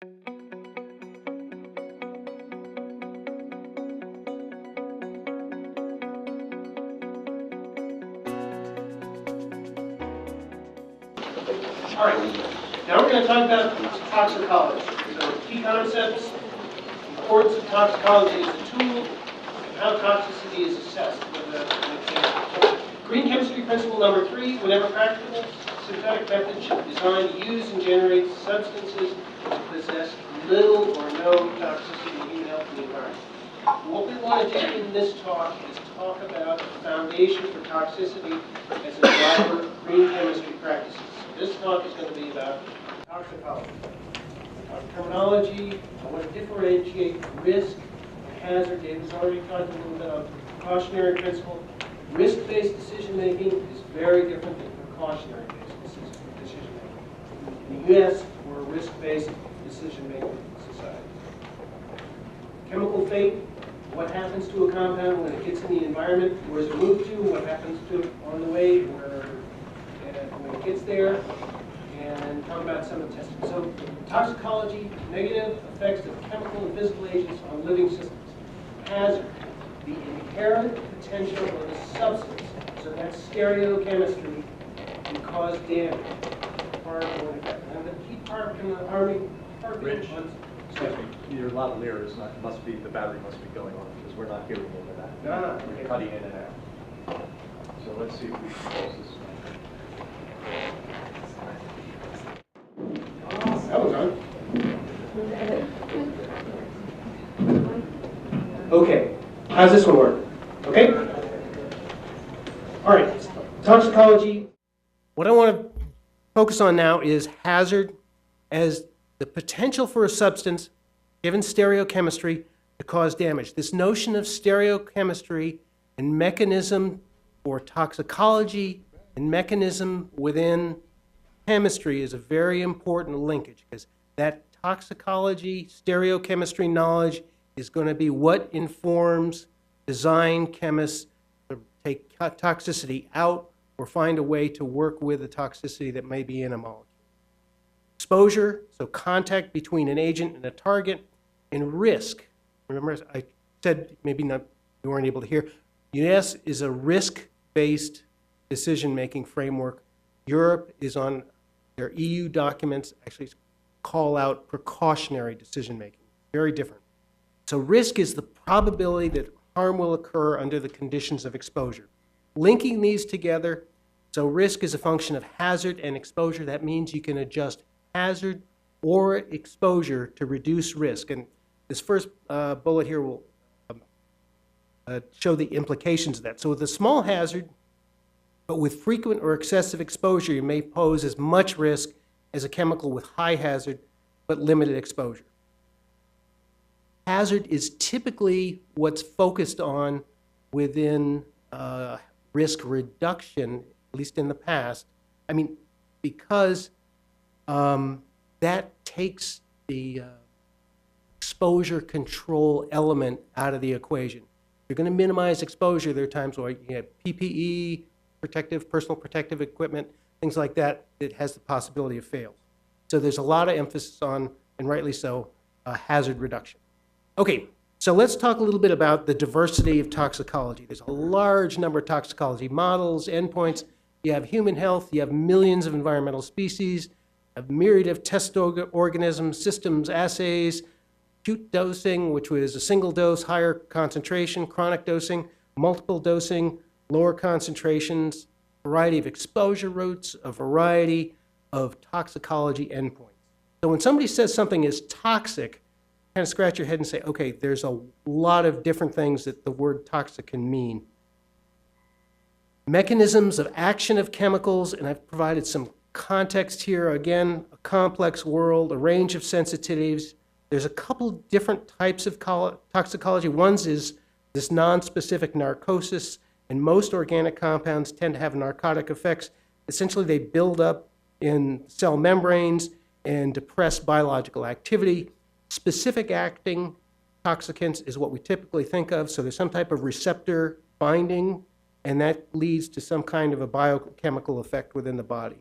All right, now we're going to talk about toxicology. So key concepts, importance of toxicology as a tool, and how toxicity is assessed with an example. Green chemistry principle number 3, whenever practicable, synthetic methods should be designed to use and generate substances that possess little or no toxicity to human health and the environment. What we want to do in this talk is talk about the foundation for toxicity as a driver of green chemistry practices. This talk is going to be about toxicology. Terminology, I want to differentiate risk and hazard. David's already talked a little bit about precautionary principle. Risk-based decision-making is very different than precautionary-based decision-making. In the U.S., we're a risk-based decision-making society. Chemical fate, what happens to a compound when it gets in the environment, where does it move to, what happens to it on the way, when it gets there, and talk about some of the testing. So toxicology, negative effects of chemical and physical agents on living systems. Hazard, the inherent potential of a substance, so that's stereochemistry, can cause damage. And the key part in the Army, Rich, excuse me, your lavalier is not, must be, the battery must be going on because we're not hearing over that. No, We're cutting in and out. So let's see if we can close this. that was on. Okay, how's this one work? Okay? All right, toxicology. What I want to focus on now is hazard as the potential for a substance, given stereochemistry, to cause damage. This notion of stereochemistry and mechanism for toxicology and mechanism within chemistry is a very important linkage, because that toxicology, stereochemistry knowledge is going to be what informs design chemists to take toxicity out or find a way to work with the toxicity that may be in a molecule. Exposure, so contact between an agent and a target, and risk. Remember, I said, maybe not, you weren't able to hear, US is a risk-based decision-making framework. Europe is on their EU documents, actually call out precautionary decision-making. Very different. So risk is the probability that harm will occur under the conditions of exposure. Linking these together, so risk is a function of hazard and exposure. That means you can adjust hazard or exposure to reduce risk. And this first bullet here will show the implications of that. So with a small hazard, but with frequent or excessive exposure, you may pose as much risk as a chemical with high hazard but limited exposure. Hazard is typically what's focused on within risk reduction, at least in the past. I mean, because that takes the exposure control element out of the equation. You're going to minimize exposure. There are times where you have PPE, personal protective equipment, things like that, that has the possibility of fail. So there's a lot of emphasis on, and rightly so, hazard reduction. Okay, so let's talk a little bit about the diversity of toxicology. There's a large number of toxicology models, endpoints. You have human health, you have millions of environmental species, a myriad of test organisms, systems, assays, acute dosing, which was a single dose, higher concentration, chronic dosing, multiple dosing, lower concentrations, variety of exposure routes, a variety of toxicology endpoints. So when somebody says something is toxic, kind of scratch your head and say, okay, there's a lot of different things that the word toxic can mean. Mechanisms of action of chemicals, and I've provided some context here. Again, a complex world, a range of sensitivities. There's a couple different types of toxicology. One is this non-specific narcosis, and most organic compounds tend to have narcotic effects. Essentially, they build up in cell membranes and depress biological activity. Specific acting toxicants is what we typically think of. So there's some type of receptor binding, and that leads to some kind of a biochemical effect within the body.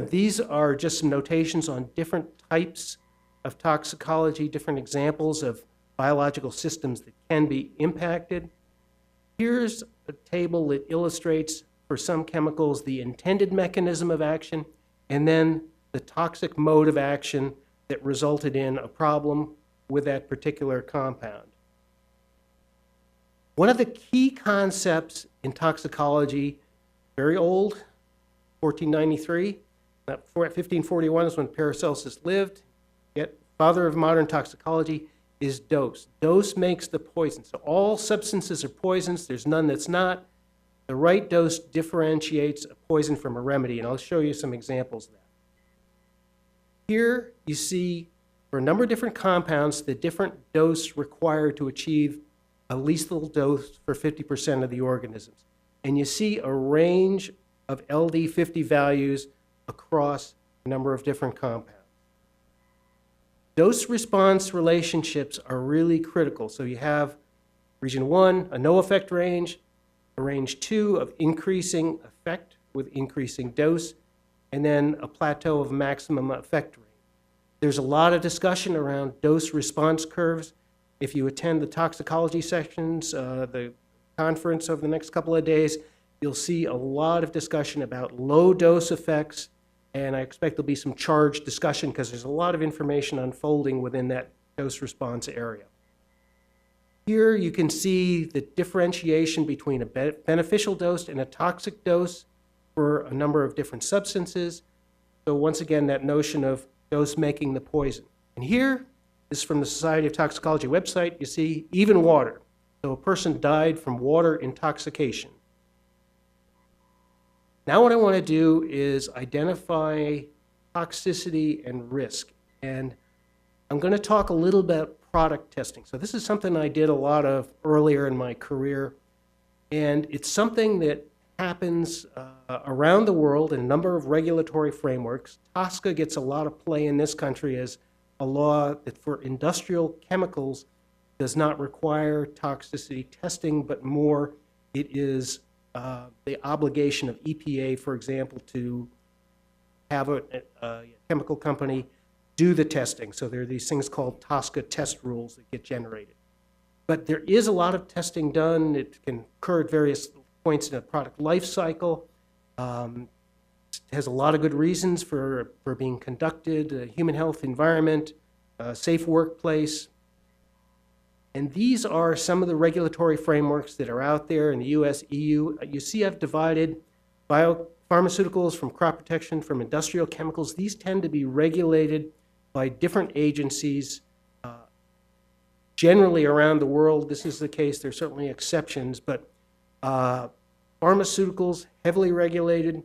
These are just some notations on different types of toxicology, different examples of biological systems that can be impacted. Here's a table that illustrates, for some chemicals, the intended mechanism of action, and then the toxic mode of action that resulted in a problem with that particular compound. One of the key concepts in toxicology, very old, 1493, 1541 is when Paracelsus lived, yet father of modern toxicology, is dose. Dose makes the poison. So all substances are poisons. There's none that's not. The right dose differentiates a poison from a remedy, and I'll show you some examples of that. Here you see, for a number of different compounds, the different dose required to achieve a lethal dose for 50% of the organisms. And you see a range of LD50 values across a number of different compounds. Dose-response relationships are really critical. So you have region 1, a no-effect range, a range 2 of increasing effect with increasing dose, and then a plateau of maximum effect range. There's a lot of discussion around dose-response curves. If you attend the toxicology sections, the conference over the next couple of days, you'll see a lot of discussion about low-dose effects, and I expect there'll be some charged discussion because there's a lot of information unfolding within that dose-response area. Here you can see the differentiation between a beneficial dose and a toxic dose for a number of different substances. So once again, that notion of dose making the poison. And here is from the Society of Toxicology website. You see even water. So a person died from water intoxication. Now what I want to do is identify toxicity and risk. And I'm going to talk a little bit about product testing. So this is something I did a lot of earlier in my career. And it's something that happens around the world in a number of regulatory frameworks. TSCA gets a lot of play in this country as a law that for industrial chemicals does not require toxicity testing, but more it is the obligation of EPA, for example, to have a chemical company do the testing. So there are these things called TSCA test rules that get generated. But there is a lot of testing done. It can occur at various points in a product life cycle. It has a lot of good reasons for being conducted, human health, environment, safe workplace. And these are some of the regulatory frameworks that are out there in the US, EU. You see I've divided biopharmaceuticals from crop protection, from industrial chemicals. These tend to be regulated by different agencies. Generally around the world, this is the case. There's certainly exceptions, but pharmaceuticals, heavily regulated.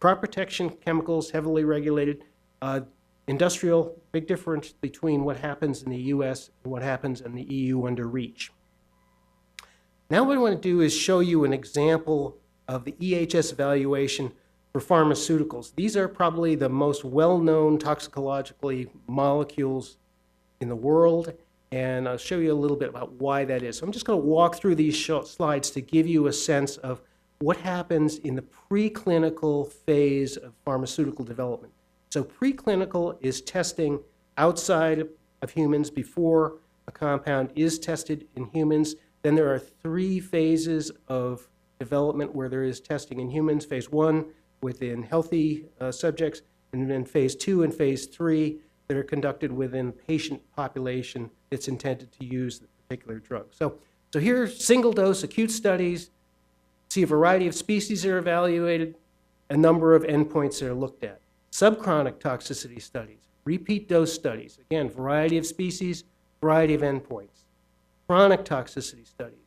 Crop protection chemicals, heavily regulated. Industrial, big difference between what happens in the US and what happens in the EU under REACH. Now what I want to do is show you an example of the EHS evaluation for pharmaceuticals. These are probably the most well-known toxicologically molecules in the world, and I'll show you a little bit about why that is. So I'm just going to walk through these slides to give you a sense of what happens in the preclinical phase of pharmaceutical development. So preclinical is testing outside of humans before a compound is tested in humans. Then there are 3 phases of development where there is testing in humans. Phase 1 within healthy subjects, and then phase 2 and phase 3 that are conducted within patient population that's intended to use the particular drug. So here, single dose acute studies, see a variety of species that are evaluated, a number of endpoints that are looked at. Subchronic toxicity studies, repeat dose studies, again, variety of species, variety of endpoints. Chronic toxicity studies,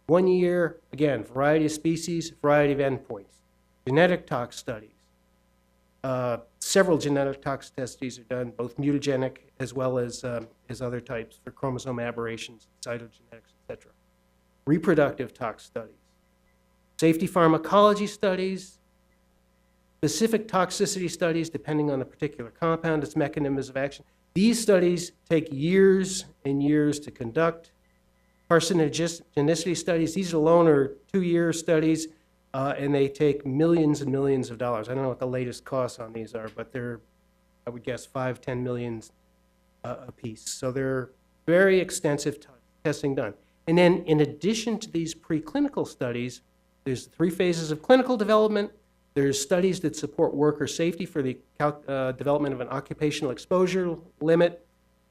1 year, again, variety of species, variety of endpoints. Genetic tox studies, several genetic tox studies are done, both mutagenic as well as other types for chromosome aberrations, cytogenetics, etc. Reproductive tox studies, safety pharmacology studies, specific toxicity studies depending on the particular compound, its mechanisms of action. These studies take years and years to conduct. Carcinogenicity studies, these alone are 2-year studies, and they take millions and millions of dollars. I don't know what the latest costs on these are, but they're, I would guess, $5–10 million apiece. So there are very extensive testing done. And then in addition to these preclinical studies, there's 3 phases of clinical development. There's studies that support worker safety for the development of an occupational exposure limit,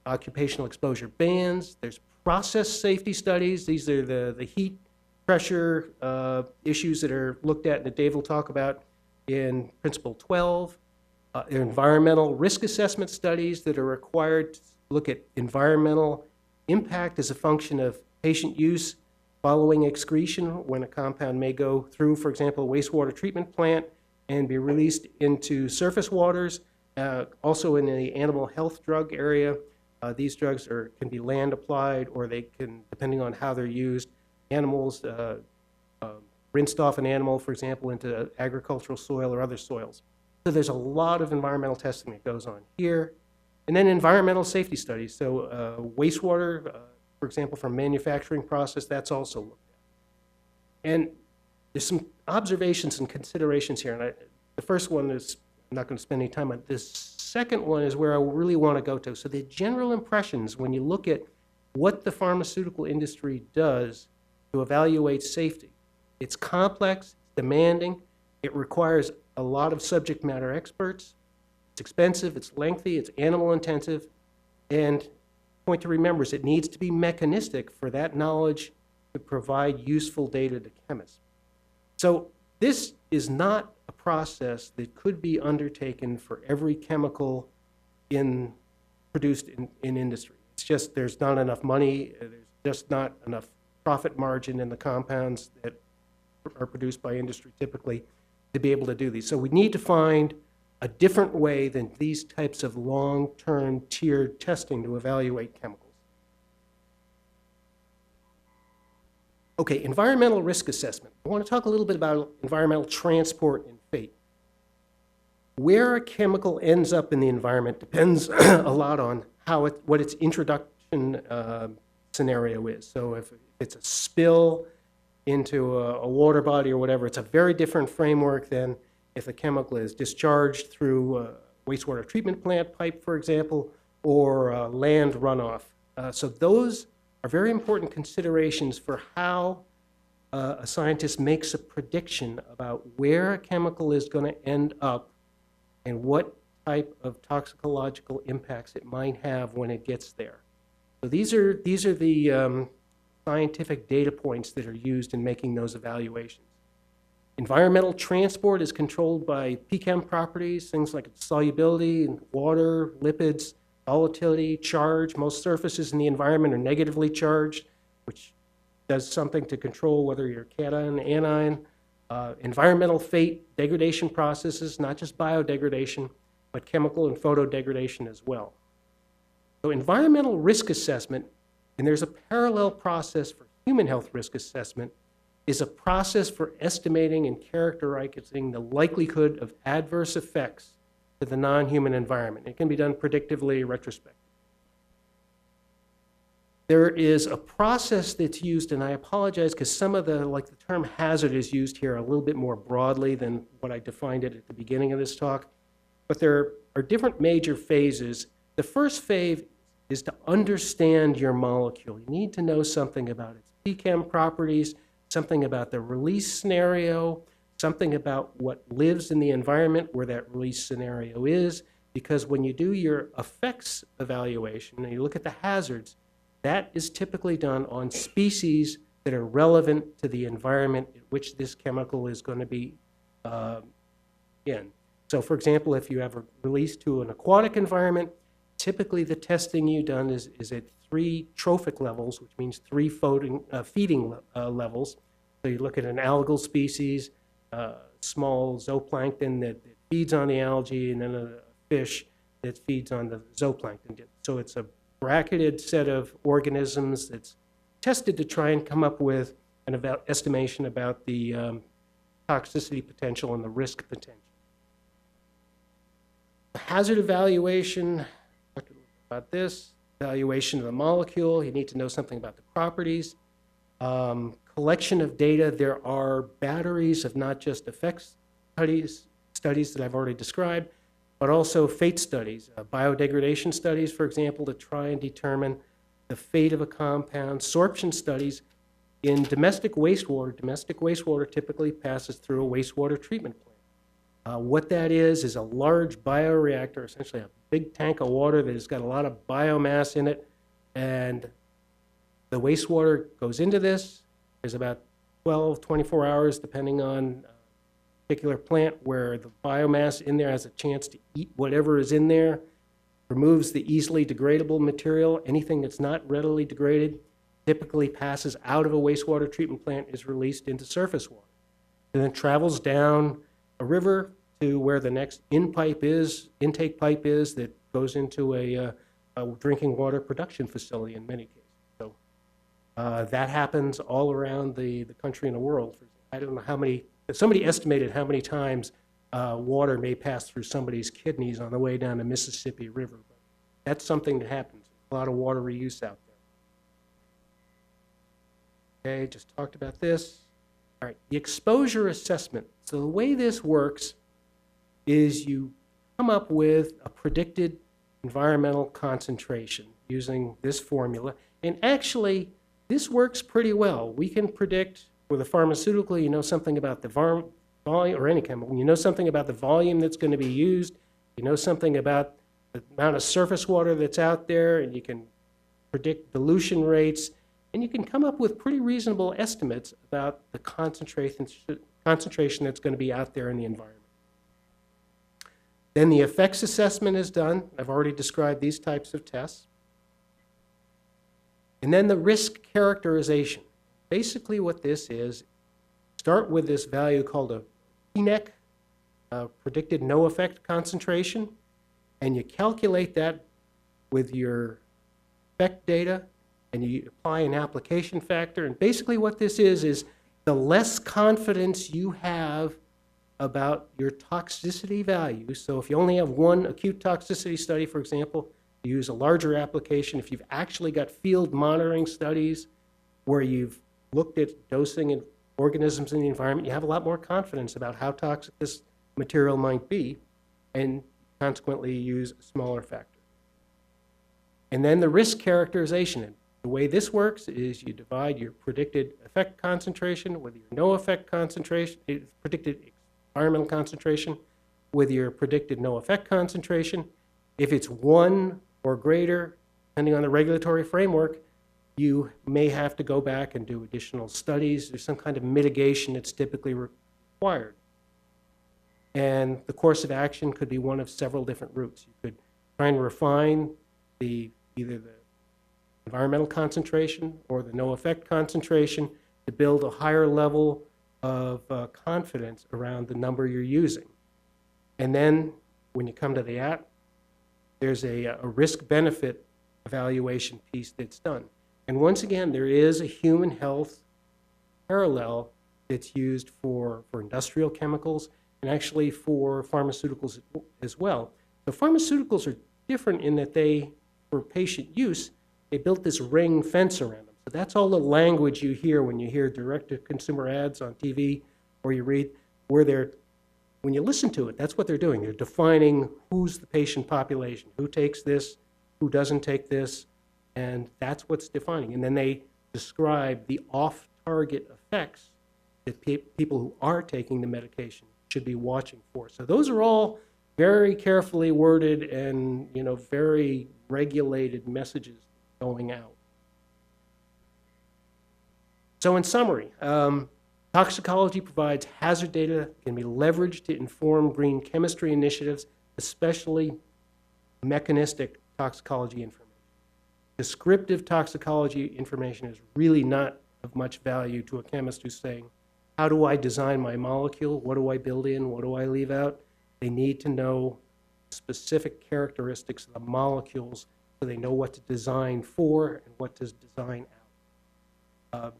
occupational exposure bands. There's process safety studies. These are the heat, pressure issues that are looked at and that Dave will talk about in Principle 12. Environmental risk assessment studies that are required to look at environmental impact as a function of patient use following excretion when a compound may go through, for example, a wastewater treatment plant and be released into surface waters. Also in the animal health drug area, these drugs can be land applied, or they can, depending on how they're used, animals, rinsed off an animal, for example, into agricultural soil or other soils. So there's a lot of environmental testing that goes on here. And then environmental safety studies. So wastewater, for example, from manufacturing process, that's also looked at. And there's some observations and considerations here. And the first one is, I'm not going to spend any time on. This second one is where I really want to go to. So the general impressions, when you look at what the pharmaceutical industry does to evaluate safety, it's complex, it's demanding, it requires a lot of subject matter experts, it's expensive, it's lengthy, it's animal intensive, and the point to remember is it needs to be mechanistic for that knowledge to provide useful data to chemists. So this is not a process that could be undertaken for every chemical produced in industry. It's just there's not enough money, there's just not enough profit margin in the compounds that are produced by industry typically to be able to do these. So we need to find a different way than these types of long-term tiered testing to evaluate chemicals. Okay, environmental risk assessment. I want to talk a little bit about environmental transport and fate. Where a chemical ends up in the environment depends a lot on what its introduction scenario is. So if it's a spill into a water body or whatever, it's a very different framework than if a chemical is discharged through a wastewater treatment plant pipe, for example, or land runoff. So those are very important considerations for how a scientist makes a prediction about where a chemical is going to end up and what type of toxicological impacts it might have when it gets there. So these are the scientific data points that are used in making those evaluations. Environmental transport is controlled by pChem properties, things like solubility, water, lipids, volatility, charge. Most surfaces in the environment are negatively charged, which does something to control whether you're cation, anion. Environmental fate, degradation processes, not just biodegradation, but chemical and photodegradation as well. So environmental risk assessment, and there's a parallel process for human health risk assessment, is a process for estimating and characterizing the likelihood of adverse effects to the non-human environment. It can be done predictively, retrospectively. There is a process that's used, and I apologize because some of the term hazard is used here a little bit more broadly than what I defined it at the beginning of this talk, but there are different major phases. The first phase is to understand your molecule. You need to know something about its pChem properties, something about the release scenario, something about what lives in the environment where that release scenario is, because when you do your effects evaluation and you look at the hazards, that is typically done on species that are relevant to the environment in which this chemical is going to be in. So for example, if you have a release to an aquatic environment, typically the testing you've done is at 3 trophic levels, which means 3 feeding levels. So you look at an algal species, small zooplankton that feeds on the algae, and then a fish that feeds on the zooplankton. So it's a bracketed set of organisms that's tested to try and come up with an estimation about the toxicity potential and the risk potential. Hazard evaluation, talked a little bit about this. Evaluation of the molecule, you need to know something about the properties. Collection of data, there are batteries of not just effects studies that I've already described, but also fate studies, biodegradation studies, for example, to try and determine the fate of a compound, sorption studies. In domestic wastewater typically passes through a wastewater treatment plant. What that is a large bioreactor, essentially a big tank of water that has got a lot of biomass in it, and the wastewater goes into this. There's about 12, 24 hours, depending on particular plant, where the biomass in there has a chance to eat whatever is in there, removes the easily degradable material. Anything that's not readily degraded typically passes out of a wastewater treatment plant, is released into surface water, and then travels down a river to where the next intake pipe is that goes into a drinking water production facility in many cases. So that happens all around the country and the world. I don't know how many, somebody estimated how many times water may pass through somebody's kidneys on the way down the Mississippi River. But that's something that happens. A lot of water reuse out there. Okay, just talked about this. All right, the exposure assessment. So the way this works is you come up with a predicted environmental concentration using this formula. And actually, this works pretty well. We can predict with a pharmaceutical, you know something about the volume, or any chemical, you know something about the volume that's going to be used, you know something about the amount of surface water that's out there, and you can predict dilution rates, and you can come up with pretty reasonable estimates about the concentration that's going to be out there in the environment. Then the effects assessment is done. I've already described these types of tests. And then the risk characterization. Basically what this is, start with this value called a PNEC, predicted no effect concentration, and you calculate that with your effect data, and you apply an application factor. And basically what this is the less confidence you have about your toxicity value. So if you only have one acute toxicity study, for example, you use a larger application. If you've actually got field monitoring studies where you've looked at dosing and organisms in the environment, you have a lot more confidence about how toxic this material might be, and consequently use a smaller factor. And then the risk characterization. And the way this works is you divide your predicted effect concentration with your no effect concentration, predicted environmental concentration with your predicted no effect concentration. If it's 1 or greater, depending on the regulatory framework, you may have to go back and do additional studies. There's some kind of mitigation that's typically required. And the course of action could be one of several different routes. You could try and refine either the environmental concentration or the no effect concentration to build a higher level of confidence around the number you're using. And then when you come to the there's a risk-benefit evaluation piece that's done. And once again, there is a human health parallel that's used for industrial chemicals and actually for pharmaceuticals as well. The pharmaceuticals are different in that for patient use, they built this ring fence around them. So that's all the language you hear when you hear direct-to-consumer ads on TV or you read where when you listen to it, that's what they're doing. They're defining who's the patient population, who takes this, who doesn't take this, and that's what's defining. And then they describe the off-target effects that people who are taking the medication should be watching for. So those are all very carefully worded and very regulated messages going out. So in summary, toxicology provides hazard data that can be leveraged to inform green chemistry initiatives, especially mechanistic toxicology information. Descriptive toxicology information is really not of much value to a chemist who's saying, how do I design my molecule? What do I build in? What do I leave out? They need to know specific characteristics of the molecules so they know what to design for and what to design out.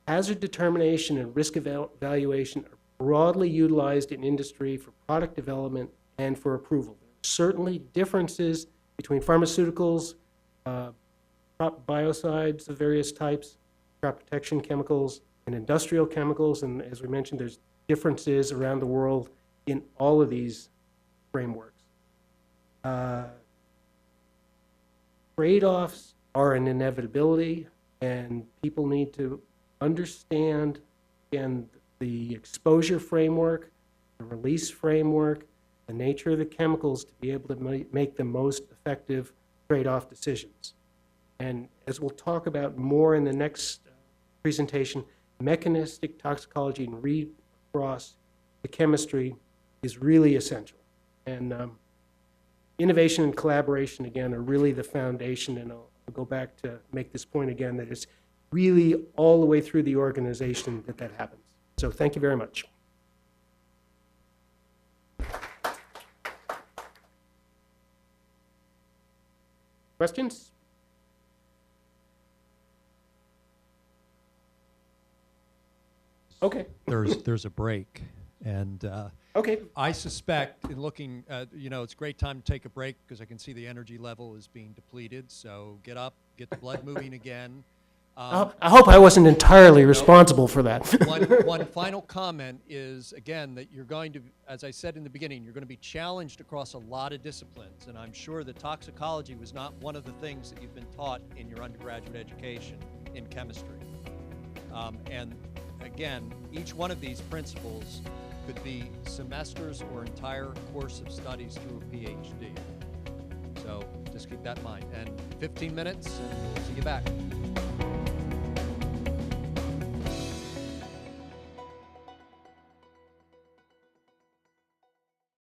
Hazard determination and risk evaluation are broadly utilized in industry for product development and for approval. There are certainly differences between pharmaceuticals, biocides of various types, crop protection chemicals, and industrial chemicals. And as we mentioned, there's differences around the world in all of these frameworks. Trade-offs are an inevitability, and people need to understand, again, the exposure framework, the release framework, the nature of the chemicals to be able to make the most effective trade-off decisions. And as we'll talk about more in the next presentation, mechanistic toxicology and read across the chemistry is really essential. And innovation and collaboration, again, are really the foundation, and I'll go back to make this point again, that it's really all the way through the organization that happens. So thank you very much. Questions? Okay. There's a break, and Okay. I suspect, in looking, it's a great time to take a break because I can see the energy level is being depleted. So get up, get the blood moving again. I hope I wasn't entirely responsible for that. One final comment is, again, that you're going to, as I said in the beginning, you're going to be challenged across a lot of disciplines, and I'm sure that toxicology was not one of the things that you've been taught in your undergraduate education in chemistry. And again, each one of these principles could be semesters or entire course of studies through a PhD. So just keep that in mind. And 15 minutes, and we'll see you back.